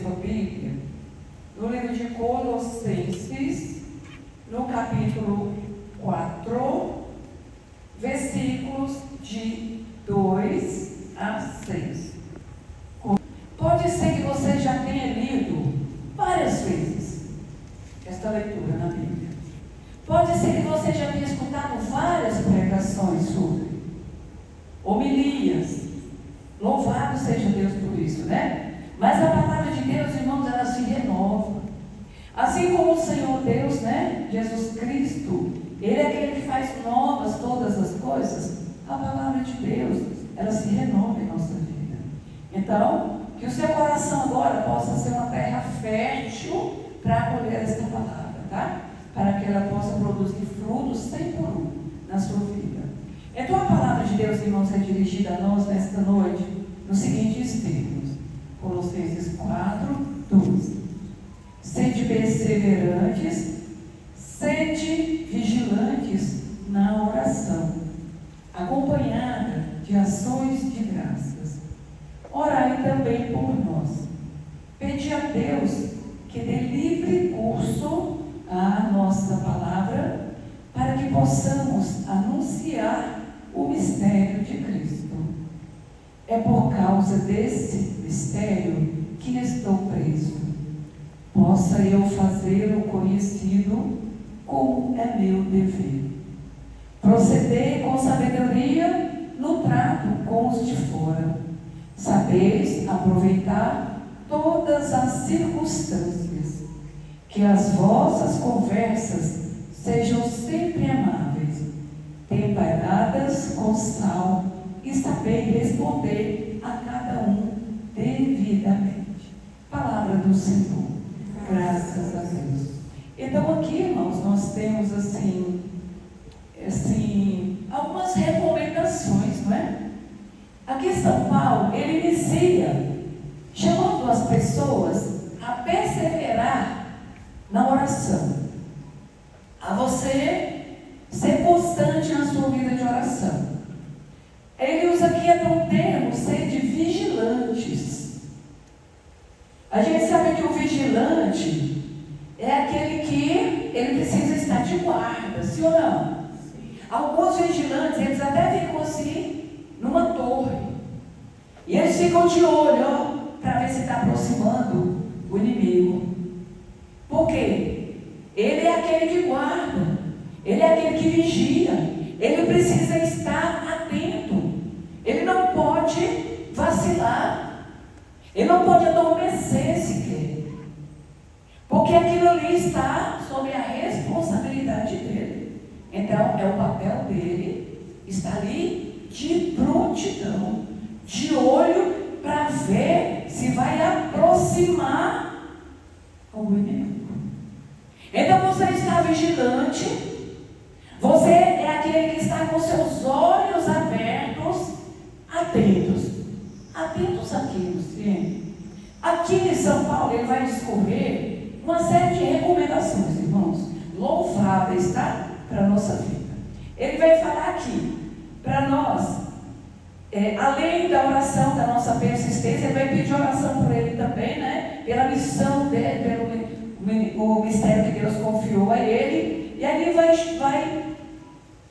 sua Bíblia no livro de Colossenses, no capítulo 4, versículos de 2 a 6. Pode ser que você já tenha lido várias vezes esta leitura na Bíblia. Pode ser que você já tenha escutado várias pregações sobre homilias. Louvado seja Deus por isso, né? Mas a palavra de Deus, irmãos, ela se renova. Assim como o Senhor Deus, né? Jesus Cristo, Ele é aquele que faz novas todas as coisas. A palavra de Deus, ela se renova em nossa vida. Então, que o seu coração agora possa ser uma terra fértil para acolher esta palavra, tá? Para que ela possa produzir frutos 100 por 1 na sua vida. Então a palavra de Deus, irmãos, é dirigida a nós nesta noite nos seguintes termos. Colossenses 4, 12. Sede perseverantes, sede vigilantes na oração, acompanhada de ações de graças. Orai também por nós. Pedi a Deus que dê livre curso à nossa palavra, para que possamos anunciar o mistério de Cristo. É por causa desse mistério que estou preso. Possa eu fazê-lo conhecido como é meu dever. Proceder com sabedoria no trato com os de fora. Sabeis aproveitar todas as circunstâncias. Que as vossas conversas sejam sempre amáveis, temperadas com sal, e saber responder a cada um devidamente. Palavra do Senhor. Graças a Deus. Então aqui, irmãos, nós temos assim, algumas recomendações, não é? Aqui São Paulo, ele inicia chamando as pessoas a perseverar na oração, a você ser constante na sua vida de oração. Ele usa aqui até um termo, ser de vigilantes. A gente sabe que o vigilante é aquele que ele precisa estar de guarda, sim ou não? Sim. Alguns vigilantes, eles até ficam assim, numa torre, e eles ficam de olho, para ver se está aproximando o inimigo. Por quê? Ele é aquele que guarda, ele é aquele que vigia, ele precisa estar atento, ele não pode vacilar, ele não pode adormecer sequer, porque aquilo ali está sob a responsabilidade dele. Então é o papel dele estar ali de prontidão, de olho para ver se vai aproximar o inimigo. Então você está vigilante, você é aquele que está com seus olhos abertos, atentos àquilo, sim. Aqui em São Paulo ele vai discorrer uma série de recomendações, irmãos, louváveis, tá? Para a nossa vida. Ele vai falar aqui, para nós, além da oração, da nossa persistência, ele vai pedir oração por ele também, né? Pela missão dele, pelo mistério que Deus confiou a ele. E aí ele vai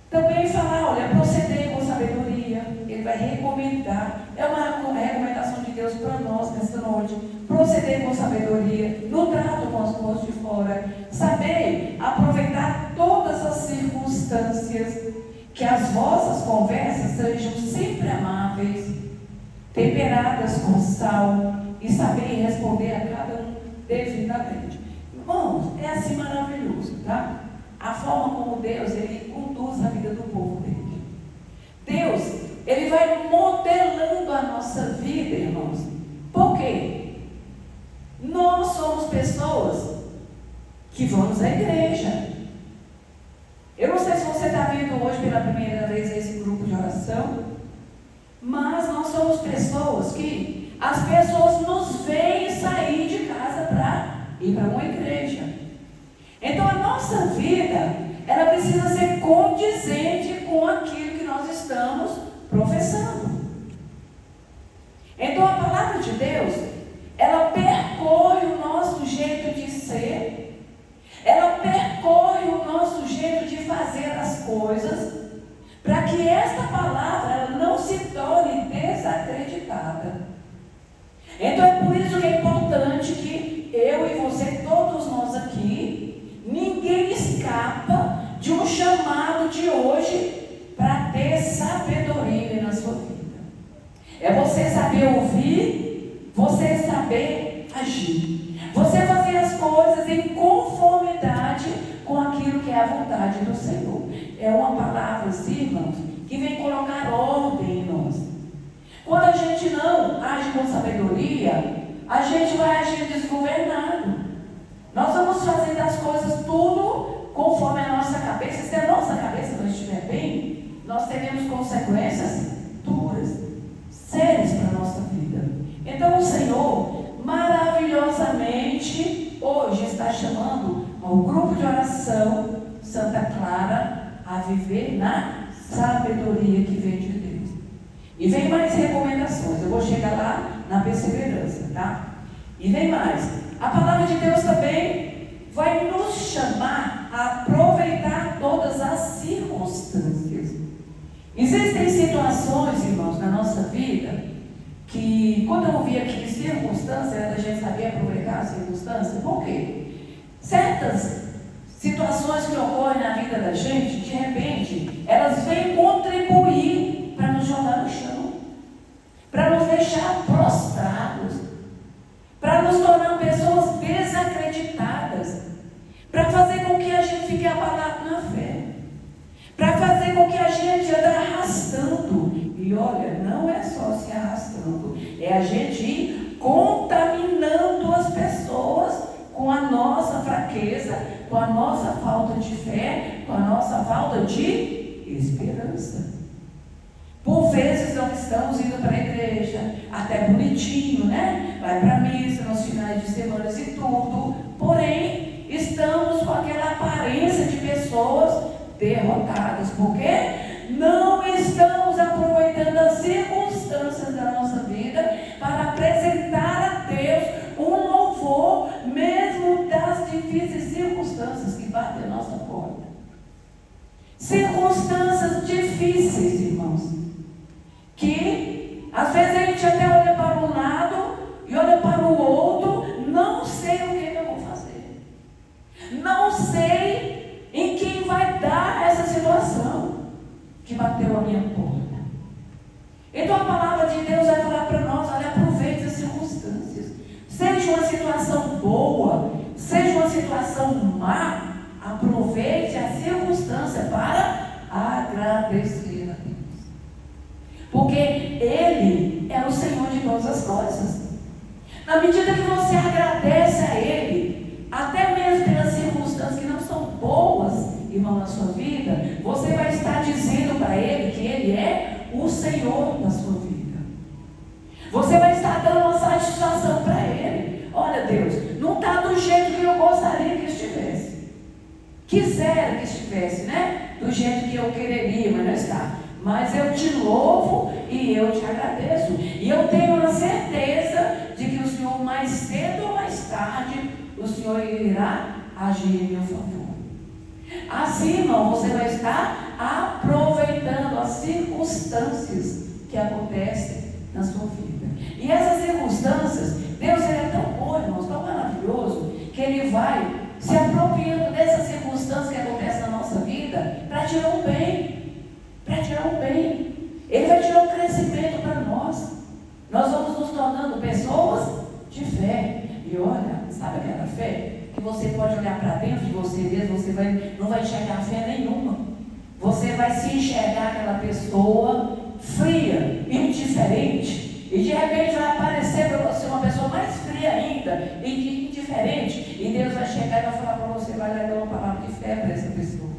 também falar, olha, proceder com sabedoria. Ele vai recomendar, é uma recomendação de Deus para nós nesta noite. Proceder com sabedoria, no trato com os povos de fora, saber aproveitar todas as circunstâncias, que as vossas conversas sejam sempre amáveis, temperadas com sal, e saber responder a cada um devidamente. Irmãos, é assim maravilhoso, tá? A forma como Deus, ele conduz a vida do povo dele. Deus, ele vai modelando a nossa vida, irmãos. Por quê? Nós somos pessoas que vamos à igreja. Eu não sei se você está vindo hoje pela primeira vez a esse grupo de oração, mas nós somos pessoas que as pessoas nos veem sair de casa para ir para uma igreja. Então a nossa vida, ela precisa ser condizente com aquilo que nós estamos professando. Então a palavra de Deus, ela percorre para que esta palavra ela não se torne desacreditada. Então é por isso que é importante que eu e você, todos nós aqui, ninguém escapa de um chamado de hoje para ter sabedoria na sua vida. É você saber ouvir, você saber agir, você fazer as coisas em conformidade com aquilo que é a vontade do Senhor. É uma palavra, sim, irmãos, que vem colocar ordem em nós. Quando a gente não age com sabedoria, a gente vai agir desgovernado. Nós vamos fazendo as coisas tudo conforme a nossa cabeça. Se a nossa cabeça não estiver bem, nós teremos consequências duras, sérias para a nossa vida. Então o Senhor, maravilhosamente, hoje está chamando ao grupo de oração Santa Clara a viver na sabedoria que vem de Deus. E vem mais recomendações, eu vou chegar lá na perseverança, tá? E vem mais. A palavra de Deus também vai nos chamar a aproveitar todas as circunstâncias. Existem situações, irmãos, na nossa vida, que quando eu ouvi aqui circunstâncias, a gente sabia aproveitar as circunstâncias. Por quê? Certas situações que ocorrem na vida da gente, de repente, elas vêm contribuir para nos jogar no chão, para nos deixar prostrados, para nos tornar pessoas desacreditadas, para fazer com que a gente fique abalado na fé, para fazer com que a gente ande arrastando. E olha, não é só se arrastando, é a gente ir contaminando as pessoas com a nossa fraqueza, com a nossa falta de fé, com a nossa falta de esperança. Por vezes nós estamos indo para a igreja, até bonitinho, né? Vai para a missa nos finais de semana e tudo, porém estamos com aquela aparência de pessoas derrotadas, porque não estamos aproveitando as circunstâncias da nossa vida para apresentar a Deus um louvor, mesmo das difíceis circunstâncias que batem a nossa porta. Circunstâncias difíceis, irmãos, que às vezes a gente até olha para um lado e olha para o outro, não sei o que eu vou fazer, não sei em quem vai dar essa situação que bateu a minha porta. Então a palavra de Deus vai falar para nós: olha, aproveite as circunstâncias, seja uma situação boa, seja uma situação má, aproveite a circunstância para agradecer a Deus. Porque Ele é o Senhor de todas as coisas. Na medida que você agradece a Ele, até mesmo pelas circunstâncias que não são boas, irmão, na sua vida, você vai estar dizendo para Ele que Ele é o Senhor da sua vida. Você vai estar dando uma satisfação para Ele. Olha, Deus, não está do jeito que eu gostaria que estivesse. Quisera que estivesse, né? Do jeito que eu quereria, mas não está. Mas eu te louvo e eu te agradeço. E eu tenho a certeza de que o Senhor, mais cedo ou mais tarde, o Senhor irá agir em meu favor. Assim, irmão, você vai estar aproveitando as circunstâncias que acontecem na sua vida. E essas circunstâncias, Deus ele é tão bom, irmãos, tão maravilhoso, que Ele vai se apropriando dessas circunstâncias que acontecem na nossa vida para tirar um bem. Para tirar um bem. Ele vai tirar um crescimento para nós. Nós vamos nos tornando pessoas de fé. E olha, sabe aquela fé que você pode olhar para dentro de você mesmo, você não vai enxergar fé nenhuma. Você vai se enxergar aquela pessoa fria, indiferente, e de repente vai aparecer para você uma pessoa mais fria ainda e indiferente, e Deus vai chegar e vai falar para você, vai dar uma palavra de fé para essa pessoa.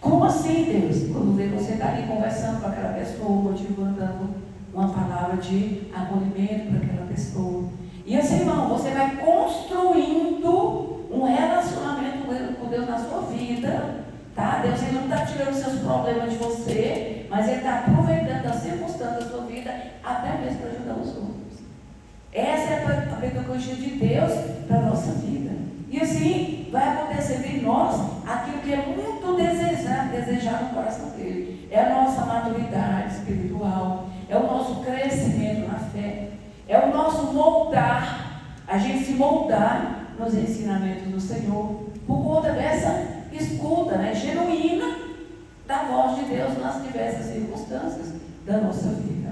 Como assim, Deus? Quando você está ali conversando com aquela pessoa, motivando, dando uma palavra de acolhimento para aquela pessoa. E assim, irmão, você vai construindo um relacionamento com Deus na sua vida, tá? Deus ele não está tirando seus problemas de você, mas Ele está aproveitando as circunstâncias da sua vida, até mesmo para ajudar os outros. Essa é a pedagogia de Deus para a nossa vida. E assim, vai acontecer em nós aquilo que é muito desejado no coração dele. É a nossa maturidade espiritual, é o nosso crescimento na fé, é o nosso moldar, a gente se moldar nos ensinamentos do Senhor, por conta dessa escuta, né, genuína da voz de Deus nas diversas circunstâncias da nossa vida.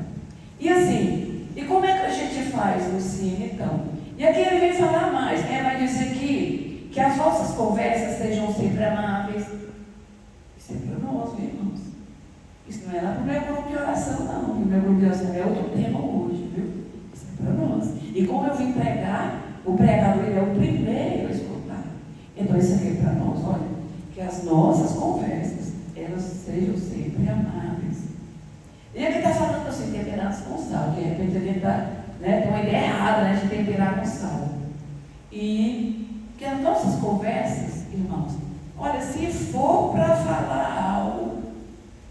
E assim, e como é que a gente faz, Luciene, então? E aqui ele vem falar mais, né? Vai dizer que as nossas conversas sejam sempre amáveis. Isso é para nós, viu, irmãos? Isso não é lá para o meu grupo de oração, não. O meu grupo de oração é outro tema hoje, viu? Isso é para nós. E como eu vim pregar, o pregador ele é o primeiro a escutar. Então isso aqui é para nós, olha, que as nossas conversas, elas sejam sempre amáveis. E aqui está falando assim, temperados com sal. De repente a gente está, né, tem uma ideia errada, né, de temperar com sal. E que as nossas conversas, irmãos, olha, se for para falar algo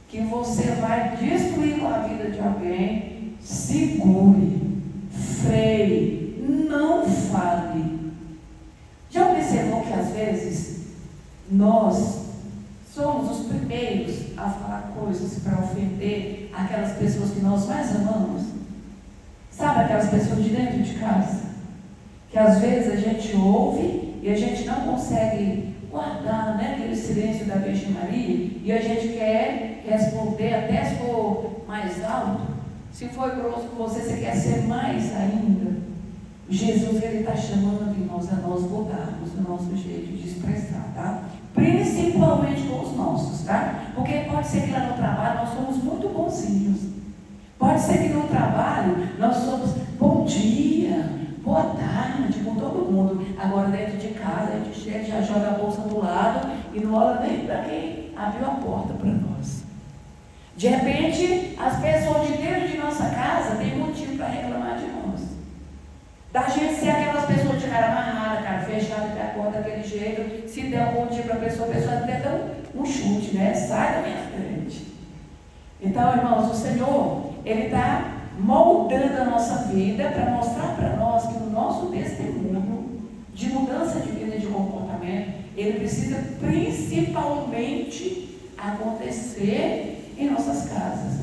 que você vai destruir a vida de alguém, segure, freie, não fale. Já observou que às vezes nós somos os primeiros a falar coisas para ofender aquelas pessoas que nós mais amamos? Sabe aquelas pessoas de dentro de casa? Que às vezes a gente ouve e a gente não consegue guardar, né, aquele silêncio da Virgem Maria, e a gente quer responder até se for mais alto. Se for grosso com você, você quer ser mais ainda. Jesus, ele está chamando, irmãos, a nós mudarmos o nosso jeito de expressar, tá? Principalmente com os nossos, tá? Porque pode ser que lá no trabalho nós somos muito bonzinhos. Pode ser que no trabalho nós somos bom dia, boa tarde com todo mundo. Agora dentro de casa a gente chega, já joga a bolsa do lado e não olha nem para quem abriu a porta para nós. De repente, as pessoas de dentro de nossa casa têm motivo para reclamar de nós. Da gente ser aquelas pessoas de cara amarrada, cara fechada, que acorda daquele jeito. Se der um bom dia para a pessoa até dá um chute, né? Sai da minha frente. Então, irmãos, o Senhor, ele está moldando a nossa vida para mostrar para nós que o nosso testemunho de mudança de vida e de comportamento, ele precisa principalmente acontecer em nossas casas,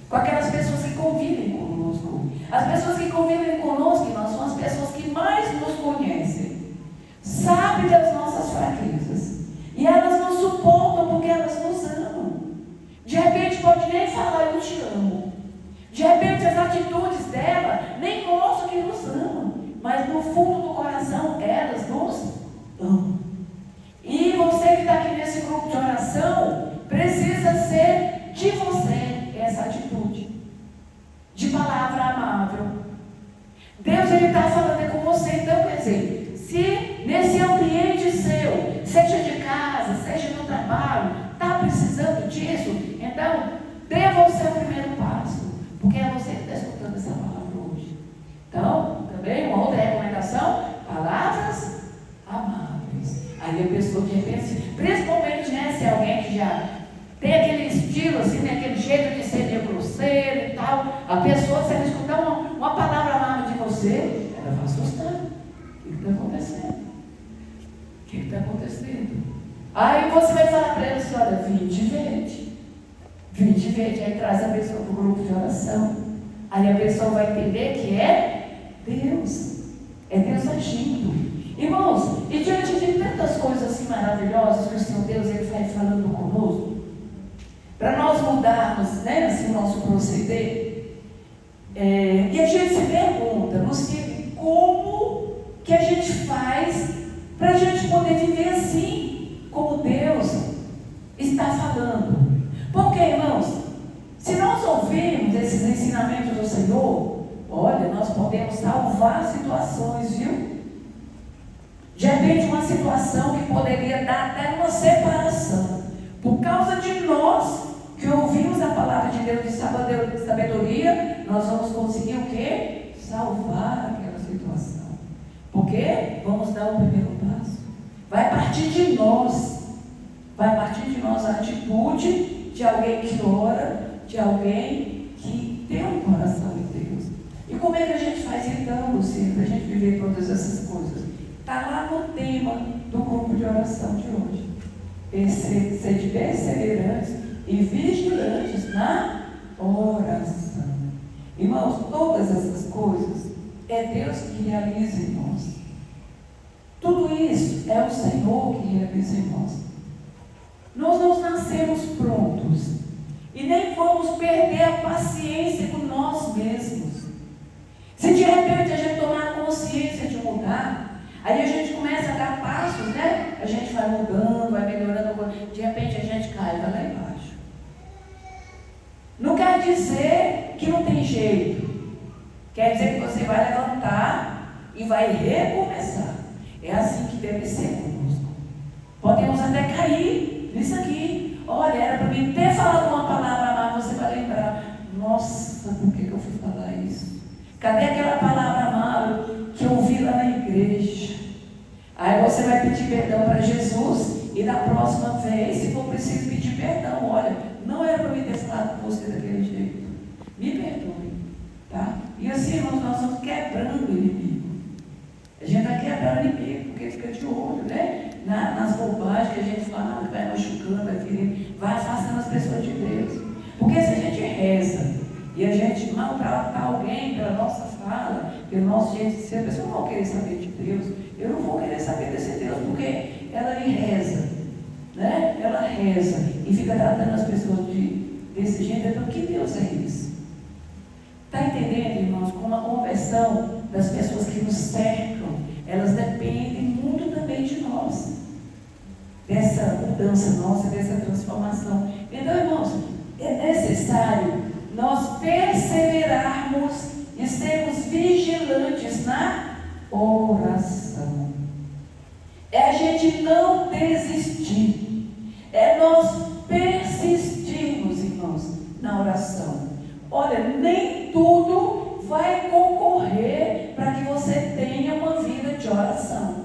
com aquelas pessoas que convivem conosco. As pessoas que convivem conosco, irmãos, são as pessoas que mais nos conhecem, sabem das nossas fraquezas, e elas nos suportam porque elas nos amam. De repente pode nem falar eu te amo, de repente as atitudes dela nem mostram que nos amam, mas no fundo do coração elas nos amam. E você que está aqui nesse grupo de oração, precisa ser de você essa atitude de palavra amável. Deus, ele está falando com você. Então, quer dizer, se nesse ambiente seu, seja de casa, seja no trabalho, está precisando disso, então dê você o primeiro passo, porque é você que está escutando essa palavra hoje. Então, também uma outra recomendação: palavras amáveis. Aí a pessoa de repente, principalmente, né, se é alguém que já tem aquele estilo assim, né, aquele jeito de ser de grosseiro e tal, a pessoa, se ela escutar uma palavra amável de você, ela vai assustar. O que está acontecendo? O que está acontecendo? Aí você vai falar para ela assim: olha, vinde verde, aí traz a pessoa para o grupo de oração. Aí a pessoa vai entender que é Deus agindo. Irmãos, e diante de tantas coisas assim maravilhosas que o Senhor Deus, ele vai falando conosco, para nós mudarmos, né, assim, o nosso proceder, e a gente se pergunta, Luciene, como que a gente faz para a gente poder viver assim, como Deus está falando? Porque, irmãos, se nós ouvirmos esses ensinamentos do Senhor, olha, nós podemos salvar situações, viu? De repente, uma situação que poderia dar até uma separação, por causa de nós que ouvimos a palavra de Deus de sabedoria, nós vamos conseguir o quê? Salvar aquela situação. Porque vamos dar o primeiro passo. Vai partir de nós a atitude de alguém que ora, de alguém que tem um coração em Deus. E como é que a gente faz então, Luciene, para a gente viver todas essas coisas? Está lá no tema do grupo de oração de hoje. Sede perseverantes e vigilantes na que realiza em nós. Tudo isso é o Senhor que realiza em nós. Nós não nascemos prontos e nem vamos perder a paciência com nós mesmos. Se de repente a gente tomar consciência de mudar, aí a gente começa a dar passos, né? A gente vai mudando, vai melhorando, de repente a gente cai lá embaixo. Não quer dizer que não tem jeito. Quer dizer que você vai levantar e vai recomeçar. É assim que deve ser conosco. Podemos até cair nisso aqui. Olha, era para mim ter falado uma palavra, mas você vai lembrar. Nossa, por que eu fui falar isso? Cadê aquela palavra amável que eu ouvi lá na igreja? Aí você vai pedir perdão para Jesus e da próxima vez, se for preciso pedir perdão, olha, não era para mim ter falado com você daquele jeito. Me perdoe, tá? E assim, irmãos, nós estamos quebrando o inimigo. A gente vai quebrar o inimigo, porque fica de olho, né? Nas bobagens que a gente fala, que vai machucando, vai ferindo, vai afastando as pessoas de Deus. Porque se a gente reza e a gente maltratar alguém pela nossa fala, pelo nosso jeito de ser, a pessoa não vai querer saber de Deus. Eu não vou querer saber desse Deus, porque ela reza, né? Ela reza e fica tratando as pessoas desse jeito. Então, que Deus é isso? Está entendendo, irmãos, como a conversão das pessoas que nos cercam, elas dependem muito também de nós, dessa mudança nossa, dessa transformação. Então, irmãos, é necessário nós perseverarmos e sermos vigilantes na oração. É a gente não desistir, é nós persistirmos, irmãos, na oração. Olha, nem tudo vai concorrer para que você tenha uma vida de oração.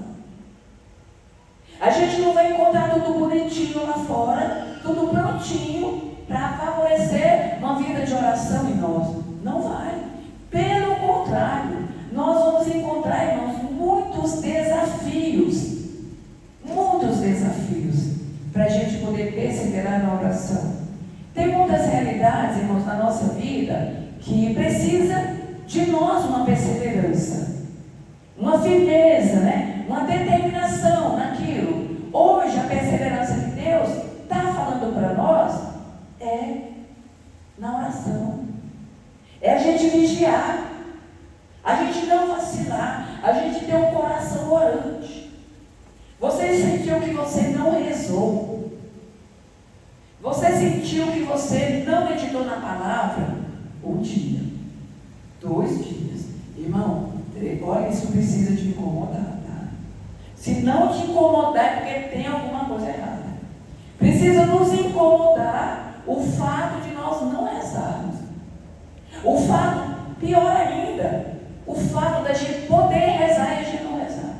A gente não vai encontrar tudo bonitinho lá fora, tudo prontinho para favorecer uma vida de oração em nós. Não vai. Pelo contrário, nós vamos encontrar, irmãos, muitos desafios para a gente poder perseverar na oração. Tem muitas realidades, irmãos, na nossa vida que precisa de nós uma perseverança, uma firmeza, né? Uma determinação naquilo. Hoje a perseverança que Deus está falando para nós é na oração. É a gente vigiar, a gente não vacilar, a gente ter um coração orante. Você sentiu que você não rezou, você sentiu que você não meditou na palavra, um dia, 2 dias, irmão, olha, isso precisa te incomodar, tá? Se não te incomodar é porque tem alguma coisa errada. Precisa nos incomodar o fato de nós não rezarmos. O fato, pior ainda, o fato da gente poder rezar e a gente não rezar.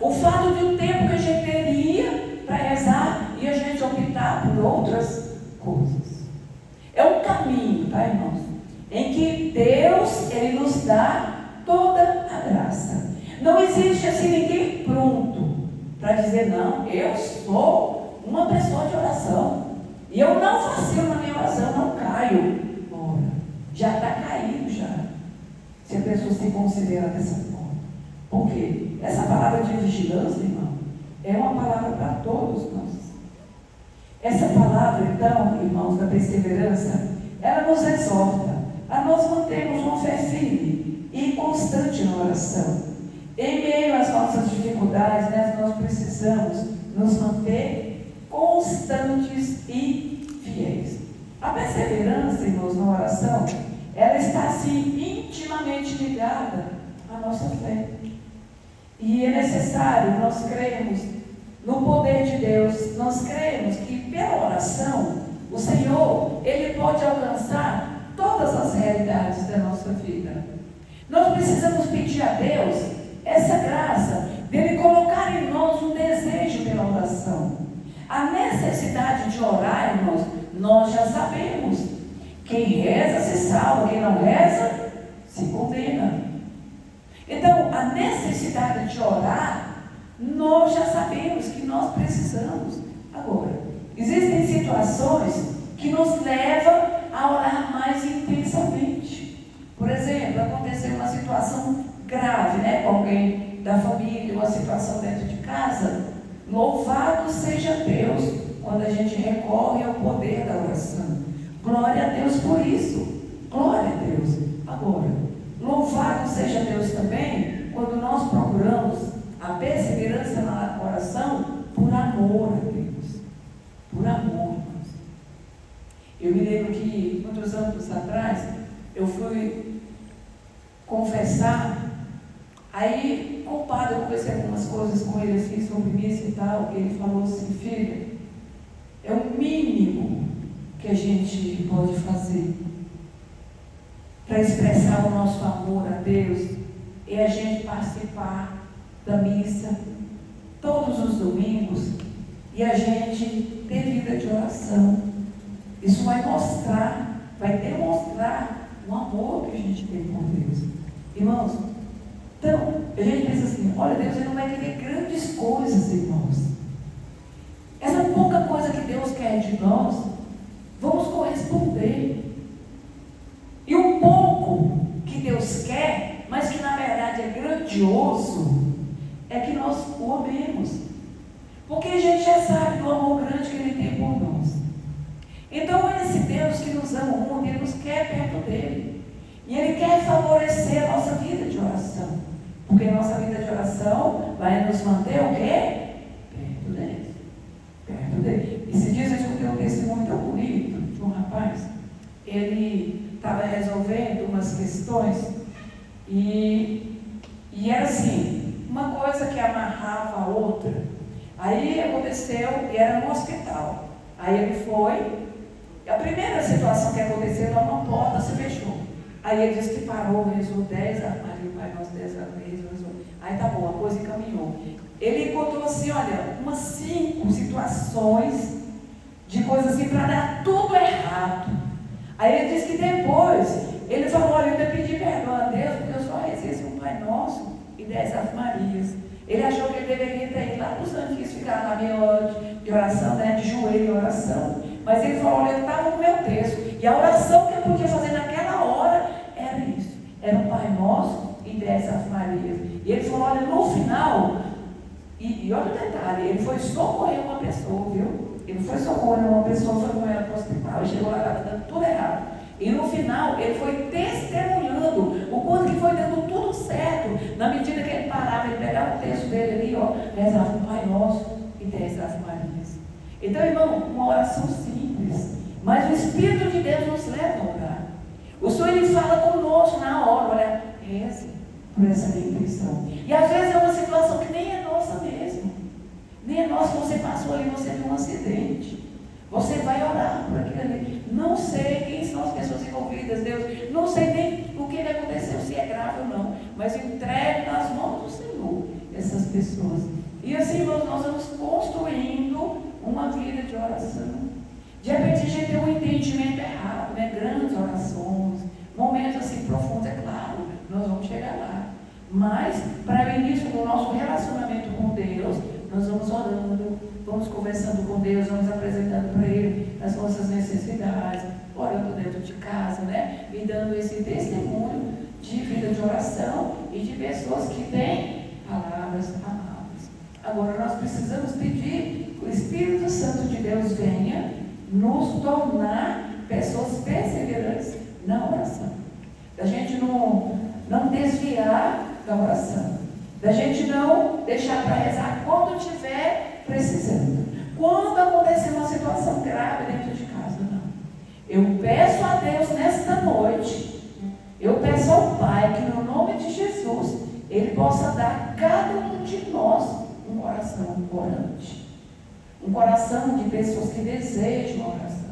O fato de o tempo que a gente teria para rezar e a gente optar por outras coisas. É um caminho, tá, irmãos? Em que Deus, Ele nos dá toda a graça. Não existe assim ninguém pronto para dizer, não, eu sou uma pessoa de oração. E eu não vacilo na minha oração, não caio. Ora, já está caído já. Se a pessoa se considera dessa forma. Por quê? Essa palavra de vigilância, irmão, é uma palavra para todos nós. Essa palavra, então, irmãos, da perseverança, ela nos exorta a nós mantermos uma fé firme e constante na oração. Em meio às nossas dificuldades, né, nós precisamos nos manter constantes e fiéis. A perseverança, irmãos, na oração, ela está assim intimamente ligada à nossa fé. E é necessário nós crermos no poder de Deus. Nós cremos que pela oração, o Senhor, Ele pode alcançar todas as realidades da nossa vida. Nós precisamos pedir a Deus essa graça dele colocar em nós um desejo pela oração. A necessidade de orar, irmãos, nós já sabemos. Quem reza se salva, quem não reza se condena. Então, a necessidade de orar, nós já sabemos que nós precisamos. Agora, existem situações que nos levam a orar mais intensamente. Por exemplo, aconteceu uma situação grave, né, com alguém da família, uma situação dentro de casa. Louvado seja Deus quando a gente recorre ao poder da oração. Glória a Deus por isso. Glória a Deus. Agora, louvado seja Deus também quando nós procuramos a perseverança na oração por amor a Deus. Por amor. Eu me lembro que, muitos anos atrás, eu fui confessar. Aí, com o padre, eu conversei algumas coisas com ele assim, sobre missa e tal. E ele falou assim: filha, é o mínimo que a gente pode fazer para expressar o nosso amor a Deus, é a gente participar da missa todos os domingos e a gente ter vida de oração. Isso vai mostrar, vai demonstrar o amor que a gente tem por Deus. Irmãos, então, a gente pensa assim: olha, Deus ele não vai querer grandes coisas, irmãos. Essa pouca coisa que Deus quer de nós, vamos corresponder. E o pouco que Deus quer, mas que na verdade é grandioso, é que nós o amemos. Porque a gente já sabe do amor grande que Ele tem por nós. Então esse Deus que nos ama muito, Ele nos quer perto dEle. E Ele quer favorecer a nossa vida de oração. Porque a nossa vida de oração vai nos manter o quê? Perto dEle. Perto dEle. Esses dias eu escutei um testemunho tão bonito de um rapaz. Ele estava resolvendo umas questões e era assim, uma coisa que amarrava a outra. Aí aconteceu, e era no hospital. Aí ele foi, a primeira situação que aconteceu, uma porta se fechou. Aí ele disse que parou, rezou 10 Ave Maria, Pai Nosso, 10 Ave Maria, rezou. Aí tá bom, a coisa encaminhou. Ele encontrou assim, olha, umas 5 situações de coisas assim para dar tudo errado. Aí ele disse que depois, ele falou: olha, eu ainda pedi perdão a Deus, porque eu só rezei um Pai Nosso e 10 Ave Marias. Ele achou que ele deveria ter ido lá para o Santíssimo, ficar na minha hora de oração, né, de joelho em oração. Mas ele falou: olha, eu estava no meu texto, e a oração que eu podia fazer naquela hora era isso. Era um Pai Nosso e 10 Ave Marias. E ele falou: olha, no final, e olha o detalhe, ele foi socorrer uma pessoa, viu? Ele foi socorrer uma pessoa, foi com ela para o hospital, chegou lá, estava dando tudo errado. E no final, ele foi testemunhando o quanto que foi dando tudo certo. Na medida que ele parava, ele pegava o texto dele ali, ó, rezava o Pai Nosso e 10 Ave Marias. Então, irmão, uma oração simples, mas o Espírito de Deus nos leva a orar. O Senhor, Ele fala conosco na hora: olha, reze por essa minha intenção. E às vezes é uma situação que nem é nossa mesmo. Nem é nossa. Você passou ali, você viu um acidente. Você vai orar por aquilo ali. Não sei quem são as pessoas envolvidas, Deus. Não sei nem o que aconteceu, se é grave ou não. Mas entregue nas mãos do Senhor essas pessoas. E assim, irmãos, nós vamos construindo uma vida de oração. De repente a gente tem um entendimento errado, né? Grandes orações, momentos assim profundos, é claro, nós vamos chegar lá. Mas, para o início do nosso relacionamento com Deus, nós vamos orando, vamos conversando com Deus, vamos apresentando para Ele as nossas necessidades, orando dentro de casa, né? E dando esse testemunho de vida de oração e de pessoas que têm palavras amáveis. Agora, nós precisamos pedir que o Espírito Santo de Deus venha nos tornar pessoas perseverantes na oração. Da gente não desviar da oração. Da gente não deixar para rezar quando estiver precisando. Quando acontecer uma situação grave dentro de casa, não. Eu peço a Deus nesta noite, eu peço ao Pai que no nome de Jesus, Ele possa dar a cada um de nós um coração orante. Um coração de pessoas que desejam a oração.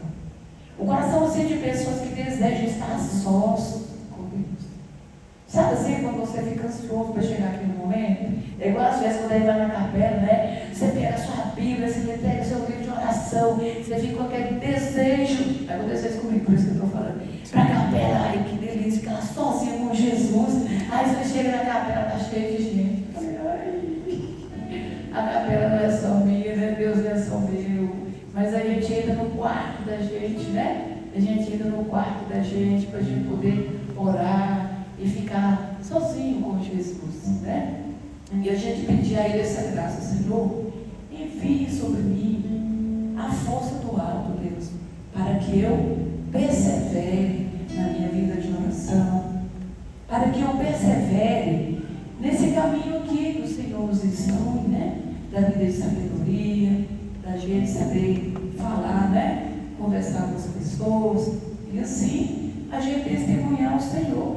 Um coração assim de pessoas que desejam estar a sós com Deus. Sabe assim, quando você fica ansioso para chegar aquele momento? É igual às vezes quando ele vai na capela, né? Você pega a sua Bíblia, você pega o seu livro de oração, você fica com aquele desejo. Vai acontecer isso comigo, por isso que eu estou falando. Para a capela, ai que delícia, ficar sozinha com Jesus. Aí você chega na capela, está cheio de gente. A capela não é só minha, né? Deus não é só meu. Mas a gente entra no quarto da gente, né? a gente entra no quarto da gente para a gente poder orar e ficar sozinho com Jesus, né? E a gente pedir a Ele essa graça, Senhor, envie sobre mim a força do alto, Deus, para que eu persevere na minha vida de oração, para que eu persevere nesse caminho que o Senhor nos instrui, né? Da vida de sabedoria, da gente saber falar, né? Conversar com as pessoas, e assim a gente testemunhar o Senhor,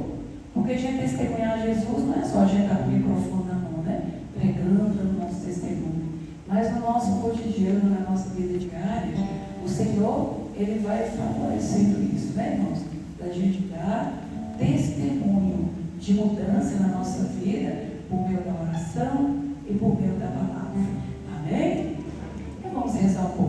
porque a gente testemunhar Jesus não é só a gente estar com o microfone na mão, né? Pregando o nosso testemunho, mas no nosso cotidiano, na nossa vida diária, o Senhor, Ele vai favorecendo isso, né, irmãos? Da gente dar testemunho de mudança na nossa vida por meio da oração e por meio da palavra. Amém? Então vamos rezar um pouco.